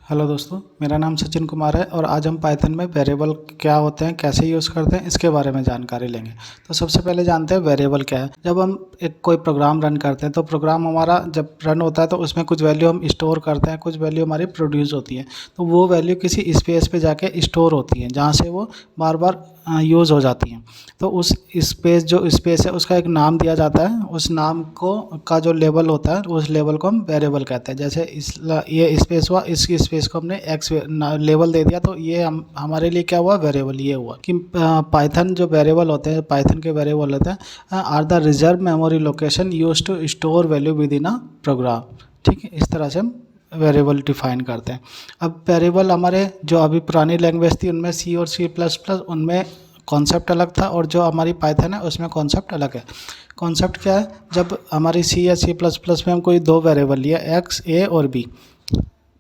Hello दोस्तों, मेरा नाम सचिन कुमार है और आज हम पाइथन में वेरिएबल क्या होते हैं, कैसे यूज़ करते हैं, इसके बारे में जानकारी लेंगे। तो सबसे पहले जानते हैं वेरिएबल क्या है। जब हम एक कोई प्रोग्राम रन करते हैं तो प्रोग्राम हमारा जब रन होता है तो उसमें कुछ वैल्यू हम स्टोर करते हैं, कुछ वैल्यू हमारी प्रोड्यूस होती है। तो वो वैल्यू किसी स्पेस पे जाके स्टोर होती है जहाँ से वो बार बार यूज़ हो जाती हैं। तो उस स्पेस है उसका एक नाम दिया जाता है। उस नाम को का जो लेबल होता है उस लेबल को हम वेरिएबल कहते हैं। जैसे ये स्पेस हुआ, इस स्पेस को हमने एक्स लेबल दे दिया तो ये हमारे लिए क्या हुआ, वेरिएबल ये हुआ। कि पाइथन जो वेरिएबल होते हैं, पाइथन के वेरिएबल होते हैं are the reserve memory location use to store value within a program. ठीक है, इस तरह से हम वेरिएबल डिफाइन करते हैं। अब वेरिएबल हमारे जो अभी पुरानी लैंग्वेज थी उनमें सी और C++ उनमें कॉन्सेप्ट अलग था और जो हमारी पाइथन है उसमें कॉन्सेप्ट अलग है। कॉन्सेप्ट क्या है, जब हमारी C या C++ में हम कोई दो वेरिएबल लिया एक्स ए और बी,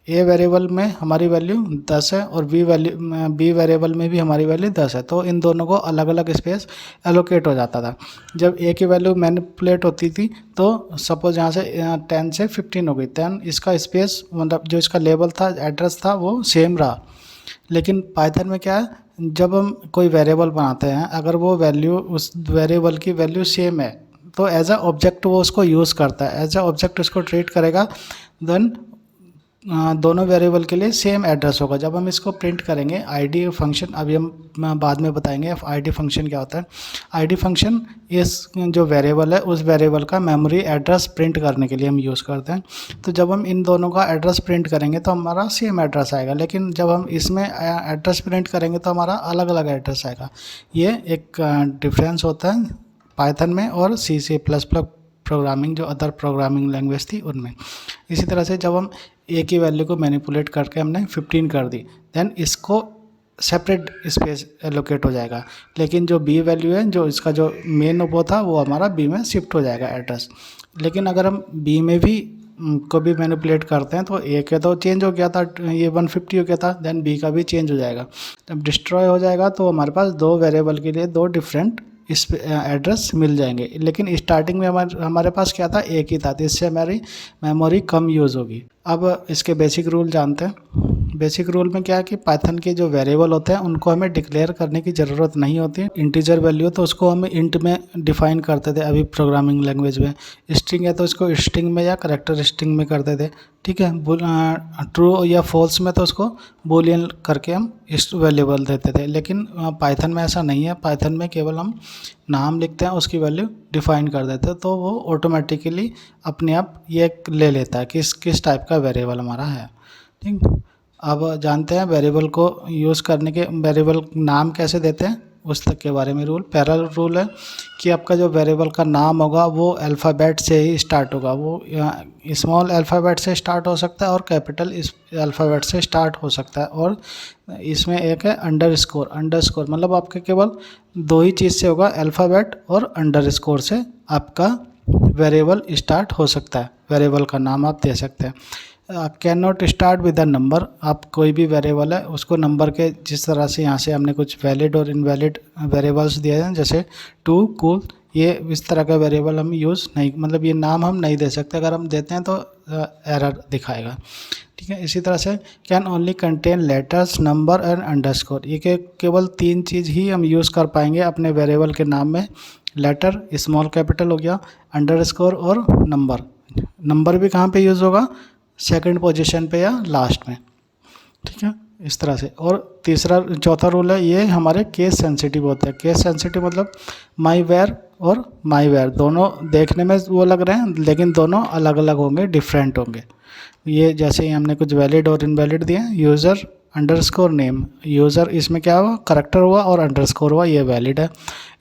ए वेरिएबल में हमारी वैल्यू 10 है और बी वेरिएबल में भी हमारी वैल्यू 10 है। तो इन दोनों को अलग अलग स्पेस एलोकेट हो जाता था। जब ए की वैल्यू मैनिपुलेट होती थी तो सपोज यहाँ से 10 से 15 हो गई, 10 इसका स्पेस मतलब जो इसका लेबल था, एड्रेस था, वो सेम रहा। लेकिन पाइथन में क्या है, जब हम कोई वेरिएबल बनाते हैं अगर वो वैल्यू उस वेरिएबल की वैल्यू सेम है तो एज अ ऑब्जेक्ट वो उसको यूज़ करता है, एज अ ऑब्जेक्ट उसको ट्रीट करेगा। देन दोनों वेरिएबल के लिए सेम एड्रेस होगा। जब हम इसको प्रिंट करेंगे आईडी फंक्शन, अभी हम बाद में बताएंगे आईडी फंक्शन क्या होता है। आईडी फंक्शन इस जो वेरिएबल है उस वेरिएबल का मेमोरी एड्रेस प्रिंट करने के लिए हम यूज़ करते हैं। तो जब हम इन दोनों का एड्रेस प्रिंट करेंगे तो हमारा सेम एड्रेस आएगा, लेकिन जब हम इसमें एड्रेस प्रिंट करेंगे तो हमारा अलग अलग एड्रेस आएगा। ये एक डिफरेंस होता है पाइथन में और C++ प्रोग्रामिंग, जो अदर प्रोग्रामिंग लैंग्वेज थी उनमें। इसी तरह से जब हम ए की वैल्यू को मैनिपुलेट करके हमने 15 कर दी, देन इसको सेपरेट स्पेस एलोकेट हो जाएगा। लेकिन जो बी वैल्यू है, जो इसका जो मेन वो था, वो हमारा बी में शिफ्ट हो जाएगा एड्रेस। लेकिन अगर हम बी में भी को भी मैनिपुलेट करते हैं तो ए के तो चेंज हो गया था, ये 150 हो गया था, देन बी का भी चेंज हो जाएगा। जब डिस्ट्रॉय हो जाएगा तो हमारे पास दो वेरिएबल के लिए दो डिफरेंट इस एड्रेस मिल जाएंगे। लेकिन स्टार्टिंग में हमारे पास क्या था, एक ही था, तो इससे हमारी मेमोरी कम यूज़ होगी। अब इसके बेसिक रूल जानते हैं। बेसिक रूल में क्या है कि पाइथन के जो वेरिएबल होते हैं उनको हमें डिक्लेयर करने की ज़रूरत नहीं होती। इंटीजर वैल्यू तो उसको हम इंट में डिफाइन करते थे अभी प्रोग्रामिंग लैंग्वेज में। स्ट्रिंग है तो इसको स्ट्रिंग में या करैक्टर स्ट्रिंग में करते थे। ठीक है, ट्रू या फॉल्स में तो उसको बूलियन करके हम इस वेरिएबल देते थे। लेकिन पाइथन में ऐसा नहीं है। पाइथन में केवल हम नाम लिखते हैं, उसकी वैल्यू डिफाइन कर देते हैं तो वो ऑटोमेटिकली अपने आप ये ले लेता है कि किस टाइप का वेरिएबल हमारा है। ठीक, अब जानते हैं वेरिएबल को यूज़ करने के, वेरिएबल नाम कैसे देते हैं उस तक के बारे में रूल। पहला रूल है कि आपका जो वेरिएबल का नाम होगा वो अल्फ़ाबेट से ही स्टार्ट होगा। वो स्मॉल अल्फ़ाबेट से स्टार्ट हो सकता है और कैपिटल अल्फ़ाबेट से स्टार्ट हो सकता है। और इसमें एक है अंडरस्कोर। अंडरस्कोर मतलब आपके केवल दो ही चीज़ से होगा, अल्फ़ाबेट और अंडरस्कोर से आपका वेरिएबल स्टार्ट हो सकता है। वेरिएबल का नाम आप दे सकते हैं। Can not start with a number. आप कोई भी वेरिएबल है उसको नंबर के, जिस तरह से यहाँ से हमने कुछ वैलिड और इनवैलिड वेरिएबल्स दिए हैं जैसे टू, कूल, ये इस तरह का वेरिएबल हम यूज़ नहीं, मतलब ये नाम हम नहीं दे सकते। अगर हम देते हैं तो एरर दिखाएगा। ठीक है, इसी तरह से can only contain letters, number and underscore. ये केवल तीन चीज़ ही हम यूज़ कर पाएंगे अपने वेरिएबल के नाम में। लेटर स्मॉल कैपिटल हो गया, अंडरस्कोर और नंबर। नंबर भी कहाँ पे यूज़ होगा, सेकंड पोजीशन पे या लास्ट में। ठीक है, इस तरह से। और चौथा रूल है, ये हमारे केस सेंसिटिव होते हैं। केस सेंसिटिव मतलब माई वेयर और माई वेयर दोनों देखने में वो लग रहे हैं लेकिन दोनों अलग अलग होंगे, डिफरेंट होंगे। ये जैसे ही हमने कुछ वैलिड और इनवैलिड दिए, यूज़र अंडरस्कोर नेम, यूज़र इसमें क्या हुआ, करैक्टर हुआ, और अंडरस्कोर हुआ, ये वैलिड है।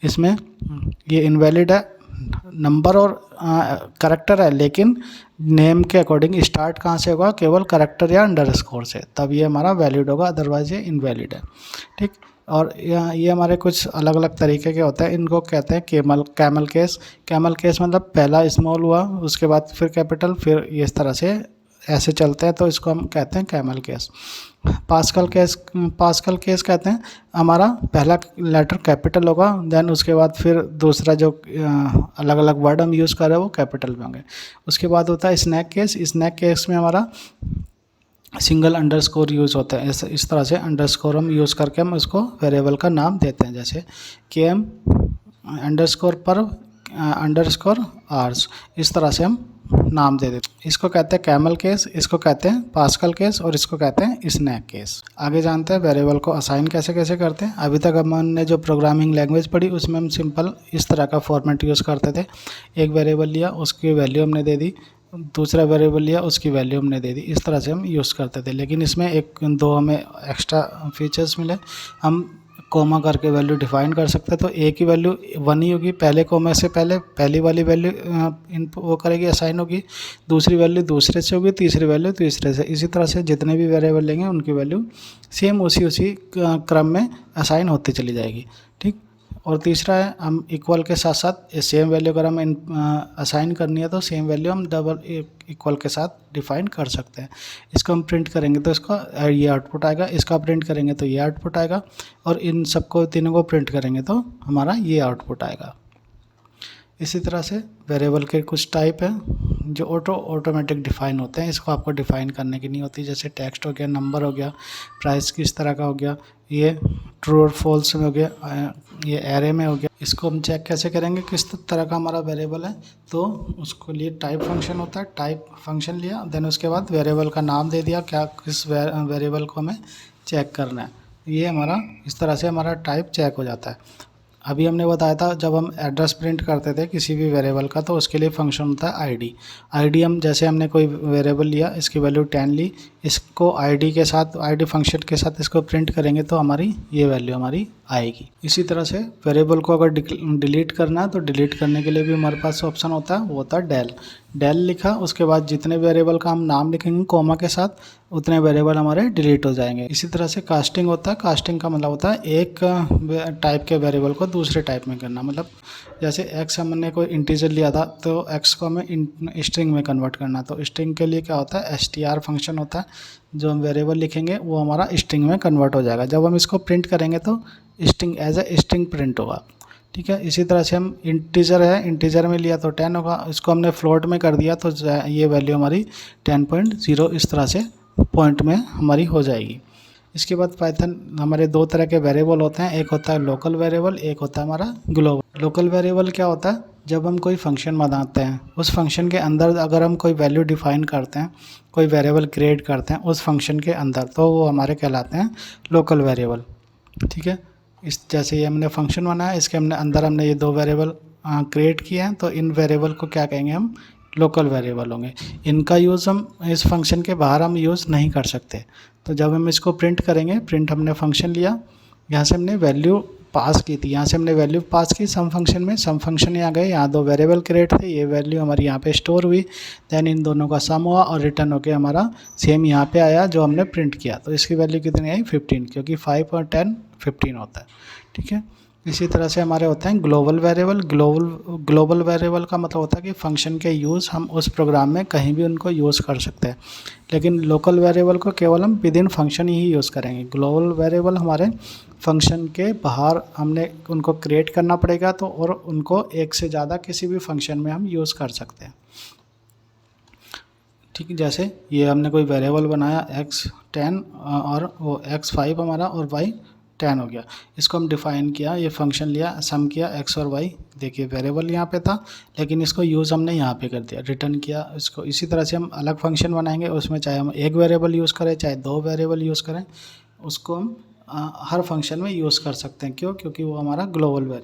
इसमें ये इनवैलिड है, नंबर और करैक्टर है, लेकिन नेम के अकॉर्डिंग स्टार्ट कहाँ से होगा, केवल करैक्टर या अंडरस्कोर से, तब ये हमारा वैलिड होगा, अदरवाइज ये इनवैलिड है। ठीक, और ये हमारे कुछ अलग अलग तरीके के होते हैं। इनको कहते हैं कैमल केस। कैमल केस मतलब पहला स्मॉल हुआ, उसके बाद फिर कैपिटल, फिर इस तरह से ऐसे चलते हैं, तो इसको हम कहते हैं कैमल केस। पास्कल केस कहते हैं हमारा पहला लेटर कैपिटल होगा, देन उसके बाद फिर दूसरा जो अलग अलग वर्ड हम यूज़ कर रहे हैं वो कैपिटल में होंगे। उसके बाद होता है स्नैक केस। स्नैक केस में हमारा सिंगल अंडरस्कोर यूज़ होता है। इस तरह से अंडरस्कोर हम यूज़ करके हम उसको वेरिएबल का नाम देते हैं, जैसे KM अंडरस्कोर पर अंडरस्कोर आर्स, इस तरह से हम नाम दे देते हैं। इसको कहते हैं कैमल केस, इसको कहते हैं पास्कल केस और इसको कहते हैं स्नैक केस। आगे जानते हैं वेरिएबल को असाइन कैसे कैसे करते हैं। अभी तक हमने जो प्रोग्रामिंग लैंग्वेज पढ़ी उसमें हम सिंपल इस तरह का फॉर्मेट यूज़ करते थे। एक वेरिएबल लिया, उसकी वैल्यू हमने दे दी, दूसरा वेरिएबल लिया, उसकी वैल्यू हमने दे दी, इस तरह से हम यूज़ करते थे। लेकिन इसमें एक दो हमें एक्स्ट्रा फीचर्स मिले। हम कोमा करके वैल्यू डिफाइन कर सकते हैं, तो ए की वैल्यू 1 ही होगी, पहले कोमा से पहले पहली वाली वैल्यू वो करेगी, असाइन होगी, दूसरी वैल्यू दूसरे से होगी, तीसरी वैल्यू तीसरे से। इसी तरह से जितने भी वेरिएबल लेंगे उनकी वैल्यू सेम उसी क्रम में असाइन होती चली जाएगी, ठीक। और तीसरा है हम इक्वल के साथ साथ सेम वैल्यू अगर हम असाइन करनी है तो सेम वैल्यू हम डबल इक्वल के साथ डिफाइन कर सकते हैं। इसको हम प्रिंट करेंगे तो इसका ये आउटपुट आएगा, इसका प्रिंट करेंगे तो ये आउटपुट आएगा, और इन सबको तीनों को प्रिंट करेंगे तो हमारा ये आउटपुट आएगा। इसी तरह से वेरिएबल के कुछ टाइप हैं जो ऑटोमेटिक डिफ़ाइन होते हैं, इसको आपको डिफ़ाइन करने की नहीं होती। जैसे टेक्स्ट हो गया, नंबर हो गया, प्राइस किस तरह का हो गया, ये ट्रू और फॉल्स में हो गया, ये एरे में हो गया। इसको हम चेक कैसे करेंगे किस तरह का हमारा वेरिएबल है, तो उसको लिए टाइप फंक्शन होता है, टाइप फंक्शन लिया, देन उसके बाद वेरिएबल का नाम दे दिया, क्या किस वेरिएबल को हमें चेक करना है। ये हमारा इस तरह से हमारा टाइप चेक हो जाता है। अभी हमने बताया था जब हम एड्रेस प्रिंट करते थे किसी भी वेरिएबल का, तो उसके लिए फंक्शन होता है आईडी। आईडी हम जैसे हमने कोई वेरिएबल लिया, इसकी वैल्यू 10 ली, इसको आईडी के साथ, आईडी फंक्शन के साथ इसको प्रिंट करेंगे तो हमारी ये वैल्यू हमारी आएगी। इसी तरह से वेरिएबल को अगर डिलीट करना है तो डिलीट करने के लिए भी हमारे पास ऑप्शन होता है, वो होता है डेल। डेल लिखा, उसके बाद जितने वेरिएबल का हम नाम लिखेंगे कोमा के साथ, उतने वेरिएबल हमारे डिलीट हो जाएंगे। इसी तरह से कास्टिंग होता है। कास्टिंग का मतलब होता है एक टाइप के वेरिएबल को दूसरे टाइप में करना। मतलब जैसे एक्स हमने कोई इंटीजर लिया था तो एक्स को हमें स्ट्रिंग में कन्वर्ट करना, तो स्ट्रिंग के लिए क्या होता है, str फंक्शन होता है। जो हम वेरिएबल लिखेंगे वो हमारा स्ट्रिंग में कन्वर्ट हो जाएगा। जब हम इसको प्रिंट करेंगे तो string as a string print होगा, ठीक है। इसी तरह से हम इंटीजर है, इंटीजर में लिया तो 10 होगा, इसको हमने फ्लोट में कर दिया तो ये वैल्यू हमारी 10.0 इस तरह से पॉइंट में हमारी हो जाएगी। इसके बाद पाइथन हमारे दो तरह के वेरिएबल होते हैं, एक होता है लोकल वेरिएबल, एक होता है हमारा ग्लोबल। लोकल वेरिएबल क्या होता है, जब हम कोई फंक्शन बनाते हैं उस फंक्शन के अंदर अगर हम कोई वैल्यू डिफाइन करते हैं, कोई वेरिएबल क्रिएट करते हैं उस फंक्शन के अंदर, तो वो हमारे कहलाते हैं लोकल वेरिएबल, ठीक है। इस जैसे ये हमने फंक्शन बनाया, इसके अंदर हमने ये दो वेरिएबल क्रिएट किए हैं, तो इन वेरिएबल को क्या कहेंगे हम, लोकल वेरिएबल होंगे। इनका यूज़ हम इस फंक्शन के बाहर हम यूज़ नहीं कर सकते। तो जब हम इसको प्रिंट करेंगे, प्रिंट हमने फंक्शन लिया, यहाँ से हमने वैल्यू पास की थी, यहाँ से हमने वैल्यू पास की सम फंक्शन में, सम फंक्शन यहाँ गए, यहाँ दो वेरिएबल क्रिएट थे, ये वैल्यू हमारी यहाँ पे स्टोर हुई, देन इन दोनों का सम हुआ और रिटर्न होके हमारा सेम यहाँ पे आया जो हमने प्रिंट किया। तो इसकी वैल्यू कितनी आई, 15, क्योंकि 5 और 10 15 होता है, ठीक है। इसी तरह से हमारे होते हैं ग्लोबल वेरिएबल। ग्लोबल वेरिएबल का मतलब होता है कि फंक्शन के यूज़ हम उस प्रोग्राम में कहीं भी उनको यूज़ कर सकते हैं, लेकिन लोकल वेरिएबल को केवल हम with in function he use करेंगे। ग्लोबल वेरिएबल हमारे फंक्शन के बाहर हमने उनको क्रिएट करना पड़ेगा, तो और उनको एक से ज़्यादा किसी भी फंक्शन में हम यूज़ कर सकते हैं, ठीक है। जैसे ये हमने कोई वेरिएबल बनाया x10 और वो x5 हमारा और y10 हो गया, इसको हम डिफ़ाइन किया, ये फंक्शन लिया, सम किया x और y, देखिए वेरिएबल यहाँ पे था लेकिन इसको यूज़ हमने यहाँ पे कर दिया, रिटर्न किया इसको। इसी तरह से हम अलग फंक्शन बनाएंगे, उसमें चाहे हम एक वेरिएबल यूज़ करें चाहे दो वेरिएबल यूज़ करें, उसको हम हर फंक्शन में यूज़ कर सकते हैं। क्यों, क्योंकि वो हमारा ग्लोबल वेरिएबल